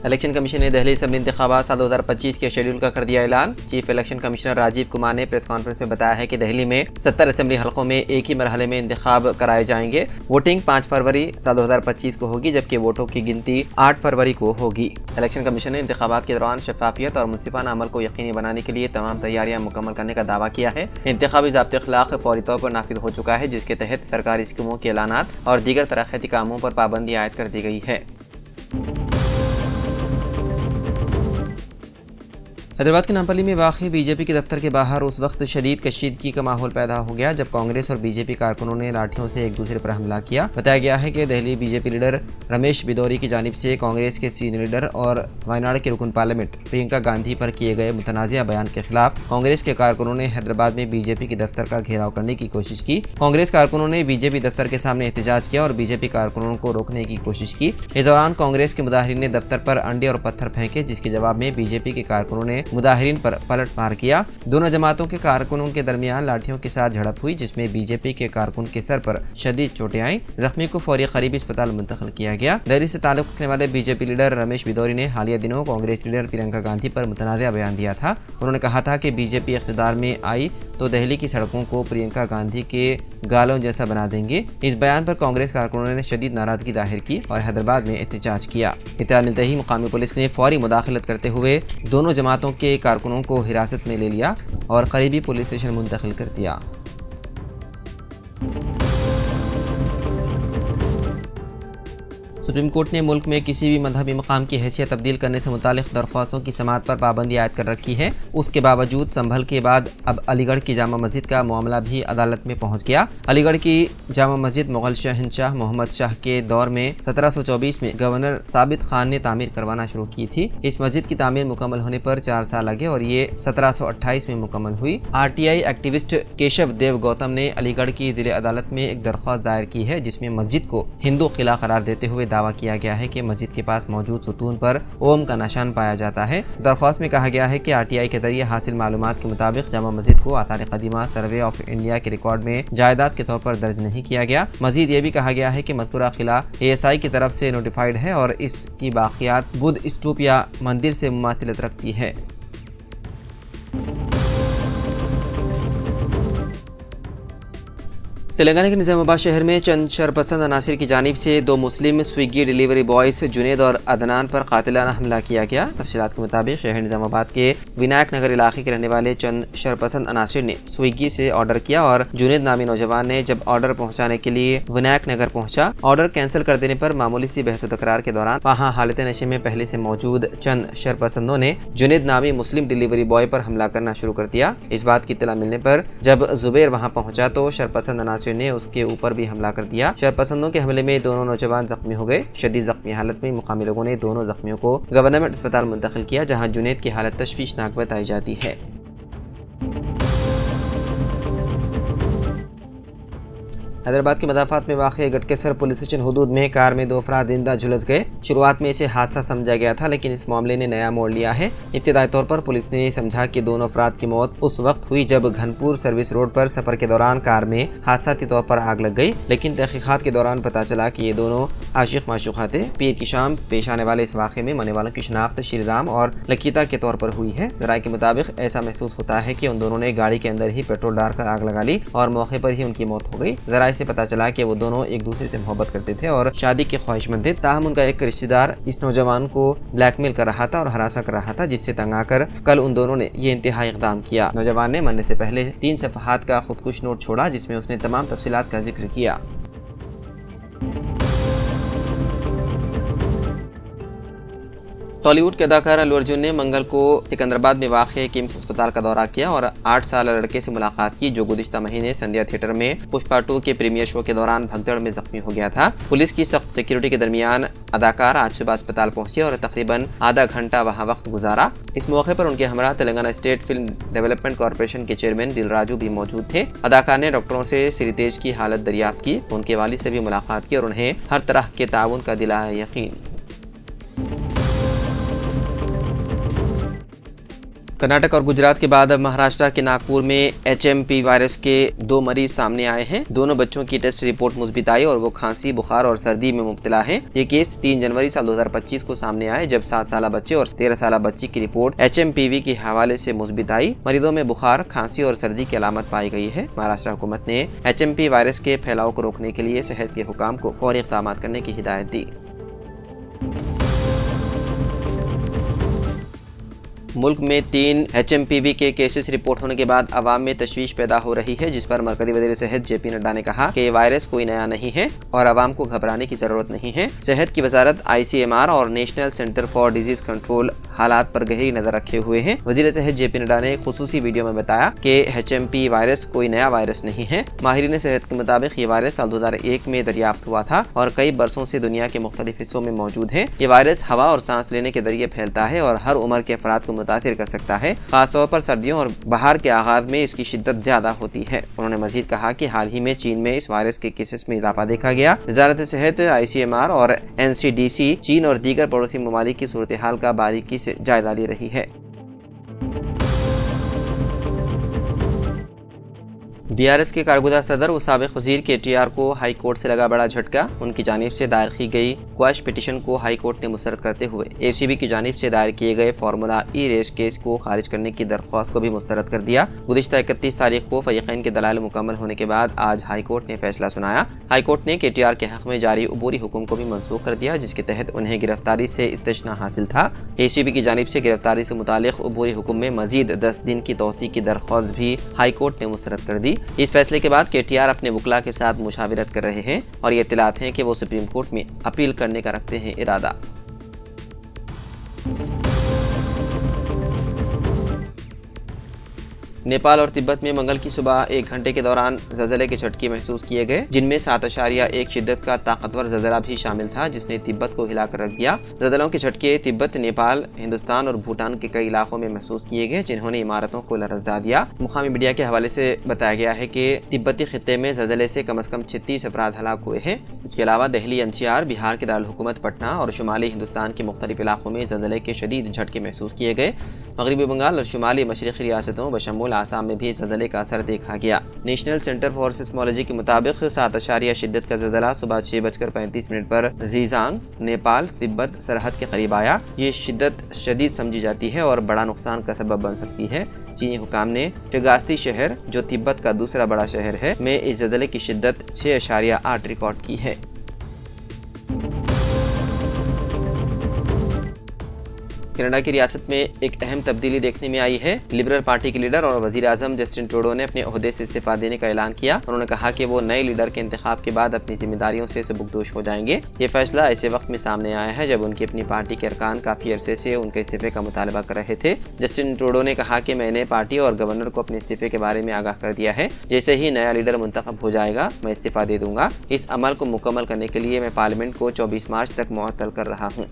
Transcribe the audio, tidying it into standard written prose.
Election commission ने Delhi assembly इंतखाबात साल 2025 के शेड्यूल का कर दिया ऐलान। Chief election commissioner Rajeev Kumar ने प्रेस कॉन्फ्रेंस में बताया है कि दिल्ली में 70 असेंबली हलकों में एक ही मरहले में इंतखाब कराए जाएंगे। वोटिंग 5 फरवरी साल 2025 को होगी, जबकि वोटों की गिनती 8 फरवरी को होगी। इलेक्शन कमीशन ने इंतखाबात के दौरान शफाफियत और मुनसिफाना अमल को यकीनी बनाने के लिए तमाम तैयारियां मुकम्मल करने का दावा किया है। इंतखाबी ज़ाब्ते अखलाक फौरी तौर पर नाफिज हो चुका है, जिसके तहत सरकारी स्कीमों के ऐलानात और दीगर तरक्याती कामों पर पाबंदी आयद कर दी गई है। हैदराबाद के नामपल्ली में वाक़ई बीजेपी के दफ्तर के बाहर उस वक्त शदीद कशीदगी का माहौल पैदा हो गया जब कांग्रेस और बीजेपी कारकुनों ने लाठियों से एक दूसरे पर हमला किया। बताया गया है कि दिल्ली बीजेपी लीडर रमेश बिदौरी की जानिब से कांग्रेस के सीनियर लीडर और वायनाड के रुकन पार्लियामेंट प्रियंका गांधी पर किए गए मुतनाज़िया बयान के खिलाफ कांग्रेस के कारकुनों ने हैदराबाद में बीजेपी के दफ्तर का घेराव करने की कोशिश की। कांग्रेस कारकुनों ने बीजेपी दफ्तर के सामने एहतजाज किया और बीजेपी कारकुनों को रोकने की कोशिश की। इस दौरान कांग्रेस के मुजाहिरीन ने दफ्तर पर अंडे और पत्थर फेंके, जिसके जवाब में बीजेपी के कारकुनों ने मुजाहिरीन पर पलट मार किया। दोनों जमातों के कारकुनों के दरमियान लाठियों के साथ झड़प हुई, जिसमें बीजेपी के कारकुन के सर पर शदीद चोटें आईं। जख्मी को फौरी करीबी अस्पताल मुंतकिल किया गया। दिल्ली से ताल्लुक रखने वाले बीजेपी लीडर रमेश बिदौरी ने हालिया दिनों कांग्रेस लीडर प्रियंका गांधी पर मुतनाज़िया बयान दिया था। उन्होंने कहा था कि बीजेपी इख्तिदार में आई तो दिल्ली की सड़कों को प्रियंका गांधी के गालों जैसा बना देंगे। इस बयान पर कांग्रेस कारकुनों ने शदीद नाराजगी जाहिर की और हैदराबाद में एहतजाज किया। इत्तला मिलते ही मुकामी पुलिस ने फौरी मुदाखलत करते हुए दोनों जमातों के कारकुनों को हिरासत में ले लिया और करीबी पुलिस स्टेशन मुंतकिल कर दिया। सुप्रीम कोर्ट ने मुल्क में किसी भी मजहबी मकाम की हैसियत तब्दील करने से मुतालिक दरख्वास्तों की समाअत पर पाबंदी आयद कर रखी है। उसके बावजूद संभल के बाद अब अलीगढ़ की जामा मस्जिद का मामला भी अदालत में पहुंच गया। अलीगढ़ की जामा मस्जिद मुगल शहंशाह मोहम्मद शाह के दौर में 1724 में गवर्नर साबित खान ने तामीर करवाना शुरू की थी। इस मस्जिद की तामीर मुकम्मल होने पर 4 साल लगे और ये 1728 में मुकम्मल हुई। RTI एक्टिविस्ट केशव देव गौतम ने अलीगढ़ की जिले अदालत में एक दरख्वास्त दायर की है, जिसमें मस्जिद को हिंदू किला करार देते हुए दावा किया गया है कि मस्जिद के पास मौजूद सुतून पर ओम का निशान पाया जाता है। दरख्वास्त में कहा गया है कि RTI के जरिए हासिल मालूमात के मुताबिक जामा मस्जिद को आसार कदीमा सर्वे ऑफ इंडिया के रिकॉर्ड में जायदाद के तौर पर दर्ज नहीं किया गया। मजीद ये भी कहा गया है कि मज़कूरा किला ASI की तरफ से नोटिफाइड है और इसकी बाकियात बुद्ध स्तूप या मंदिर से मुमासिलत रखती है। तेलंगाना के निज़ामाबाद शहर में चंद शरपसंद अनासिर की जानिब से 2 मुस्लिम स्विगी डिलीवरी बॉयज़ जुनेद और अदनान पर कातिलाना हमला किया गया। तफसीलात के मुताबिक शहर निज़ामाबाद के विनायक नगर इलाके के रहने वाले चंद शरपसंद अनासिर ने स्विगी से ऑर्डर किया और जुनेद नामी नौजवान ने जब ऑर्डर पहुँचाने के लिए विनायक नगर पहुँचा, ऑर्डर कैंसिल कर देने पर मामूली सी बहस तकरार के दौरान वहाँ हालत नशे में पहले से मौजूद चंद शरपसंदों ने जुनेद नामी मुस्लिम डिलीवरी बॉय पर हमला करना शुरू कर दिया। इस बात की इत्तला मिलने पर जब जुबैर वहाँ पहुँचा तो शरपसंद अनासिर ने उसके ऊपर भी हमला कर दिया। शरपसंदों के हमले में दोनों नौजवान जख्मी हो गए। शदीद जख्मी हालत में मुकामी लोगों ने दोनों जख्मियों को गवर्नमेंट अस्पताल मुंतकिल किया, जहां जुनेद की हालत तशवीशनाक बताई जाती है। हैदराबाद के मदाफात में वाक़ गटकेसर पुलिस स्टेशन हुदूद में कार में 2 अफराद जिंदा झुलस गए। शुरुआत में इसे हादसा समझा गया था, लेकिन इस मामले ने नया मोड़ लिया है। इब्तिदाई तौर पर पुलिस ने समझा कि दोनों अफराद की मौत उस वक्त हुई जब घनपुर सर्विस रोड पर सफर के दौरान कार में हादसाती तौर पर आग लग गई, लेकिन तहकीकात के दौरान पता चला कि ये दोनों आशिक माशूका थे। पीर की शाम पेश आने वाले इस वाक़े में मरने वालों की शनाख्त श्री राम और लकीता के तौर पर हुई है। राय के मुताबिक ऐसा महसूस होता है कि उन दोनों ने गाड़ी के अंदर ही पेट्रोल डालकर आग लगा ली और मौके पर ही उनकी मौत हो गई। जराये से पता चला कि वो दोनों एक दूसरे से मोहब्बत करते थे और शादी के ख्वाहिशमंद थे। ताहम उनका एक रिश्तेदार इस नौजवान को ब्लैकमेल कर रहा था और हरासा कर रहा था, जिससे तंग आकर कल उन दोनों ने ये इंतहाई इक़दाम किया। नौजवान ने मरने से पहले 3 सफ़हात का खुदकुश नोट छोड़ा, जिसमें उसने तमाम तफसीलात का जिक्र किया। टॉलीवुड के अदाकार अल्लू अर्जुन ने मंगल को सिकंदराबाद में वाक़ किम्स अस्पताल का दौरा किया और 8 साल लड़के से मुलाकात की, जो गुज़िश्ता महीने संध्या थिएटर में पुष्पा 2 के प्रीमियर शो के दौरान भगदड़ में जख्मी हो गया था। पुलिस की सख्त सिक्योरिटी के दरमियान अदाकार आज सुबह अस्पताल पहुंचे और तकरीबन आधा घंटा वहां वक्त गुजारा। इस मौके पर उनके हमरा Telangana state film development corporation के चेयरमैन दिलराजू भी मौजूद थे। अदाकार ने डॉक्टरों से श्रीतेज की हालत दरियाफ्त की, उनके वालिद से भी मुलाकात की और उन्हें हर तरह के ताउन का दिलाया यकीन। कर्नाटक और गुजरात के बाद अब महाराष्ट्र के नागपुर में HMP वायरस के 2 मरीज सामने आए हैं। दोनों बच्चों की टेस्ट रिपोर्ट मुस्बित आई और वो खांसी, बुखार और सर्दी में मुब्तला हैं। ये केस 3 जनवरी साल 2025 को सामने आए, जब 7 साल बच्चे और 13 साल बच्ची की रिपोर्ट HMPV के हवाले से मुस्बित आई। मरीजों में बुखार, खांसी और सर्दी की अलामत पाई गई है। महाराष्ट्र हुकूमत ने HMP वायरस के फैलाव को रोकने के लिए सेहत के हुकाम को फौरी इक़दाम करने की हिदायत दी। मुल्क में 3 HMPV के केसेस रिपोर्ट होने के बाद अवाम में तशवीश पैदा हो रही है, जिस पर मरकजी वज़ीर सेहत JP नड्डा ने कहा कि ये वायरस कोई नया नहीं है और अवाम को घबराने की जरूरत नहीं है। सेहत की वजारत ICMR और national centre for disease control हालात पर गहरी नजर रखे हुए हैं। वज़ीर सेहत JP नड्डा ने खुसूसी वीडियो में बताया कि HMP वायरस कोई नया वायरस नहीं है। माहिरीन सेहत के मुताबिक ये वायरस साल 2001 में दरियाफ्त हुआ था और कई बरसों से दुनिया के मुख्तलिफ हिस्सों में मौजूद है। ये वायरस हवा और सांस लेने के जरिए फैलता है और हर उम्र के अफराद को मुतासिर कर सकता है। खासतौर पर सर्दियों और बहार के आगाज में इसकी शिद्दत ज्यादा होती है। उन्होंने मजीद कहा कि हाल ही में चीन में इस वायरस के केसेस में इजाफा देखा गया। वजारत सेहत, ICMR और NCDC चीन और दीगर पड़ोसी ममालिक की सूरत हाल का बारीकी से जायजा ले रही है। BRS के कारगुजार सदर व साबिक वजीर KTR को हाई कोर्ट से लगा बड़ा झटका। उनकी जानिब से दायर की गई क्वाश पिटीशन को हाई कोर्ट ने मुस्तरद करते हुए ACB की जानिब से दायर किए गए फार्मूला ई रेस केस को खारिज करने की दरख्वास्त को भी मुस्तरद कर दिया। गुज़िश्ता 31 तारीख को फरीक़ैन के दलाल मुकम्मल होने के बाद आज हाई कोर्ट ने फैसला सुनाया। हाई कोर्ट ने KTR के हक़ में जारी अबूरी हुक्म को भी मनसूख कर दिया, जिसके तहत उन्हें गिरफ्तारी से इस्तिस्ना हासिल था। ACB की जानिब से गिरफ्तारी से मुतालिक अबूरी हुक्म में मजीद 10 दिन की तौसी की दरख्वास्त भी हाई कोर्ट ने मुस्तरद कर दी। इस फैसले के बाद KTR अपने वकला के साथ मुशावरत कर रहे हैं और ये इत्तलात हैं कि वो सुप्रीम कोर्ट में अपील करने का रखते हैं इरादा। नेपाल और तिब्बत में मंगल की सुबह 1 घंटे के दौरान ज़लज़ले के झटके महसूस किए गए, जिनमें 7.1 शिद्दत का ताकतवर ज़लज़ला भी शामिल था, जिसने तिब्बत को हिलाकर रख दिया। ज़लज़लों के झटके तिब्बत, नेपाल, हिंदुस्तान और भूटान के कई इलाकों में महसूस किए गए, जिन्होंने इमारतों को लरज़ा दिया। मुकामी मीडिया के हवाले से बताया गया है कि तिब्बती खित्ते में ज़लज़ले से कम अज़ कम 36 अफराद हलाक हुए हैं। इसके अलावा दिल्ली, NCR, बिहार के दारुल हुकूमत पटना और शुमाली हिंदुस्तान के मुख्तलिफ इलाकों में ज़लज़ले के शदीद झटके महसूस किए गए। मगरबी बंगाल और शुमाली मशरक़ी रियासतों बशमूल आसाम में भी ज़लज़ले का असर देखा गया। नेशनल सेंटर फॉर सिस्मोलॉजी के मुताबिक 7.0 शिद्दत का ज़लज़ला सुबह 6:35 पर ज़ीजांग, नेपाल तिब्बत सरहद के करीब आया। ये शिद्दत शदीद समझी जाती है और बड़ा नुकसान का सबब बन सकती है। चीनी हुकाम ने चगास्ती शहर, जो तिब्बत का दूसरा बड़ा शहर है, में इस ज़लज़ले की शिद्दत 6.8 रिकॉर्ड की है। कनाडा की रियासत में एक अहम तब्दीली देखने में आई है। लिबरल पार्टी के लीडर और वजीर आजम जस्टिन ट्रूडो ने अपने ओहदे से इस्तीफा देने का ऐलान किया। उन्होंने कहा कि वो नए लीडर के इंतखाब के बाद अपनी जिम्मेदारियों से सबकदोश हो जाएंगे। ये फैसला ऐसे वक्त में सामने आया है जब उनकी अपनी पार्टी के अरकान काफी अरसे से उनके इस्तीफे का मुतालबा कर रहे थे। जस्टिन ट्रूडो ने कहा कि मैंने पार्टी और गवर्नर को अपने इस्तीफे के बारे में आगाह कर दिया है। जैसे ही नया लीडर मुंतखब हो जाएगा, मैं इस्तीफा दे दूंगा। इस अमल को मुकम्मल करने के लिए मैं पार्लियामेंट को 24 मार्च तक मुअत्तल कर रहा हूँ।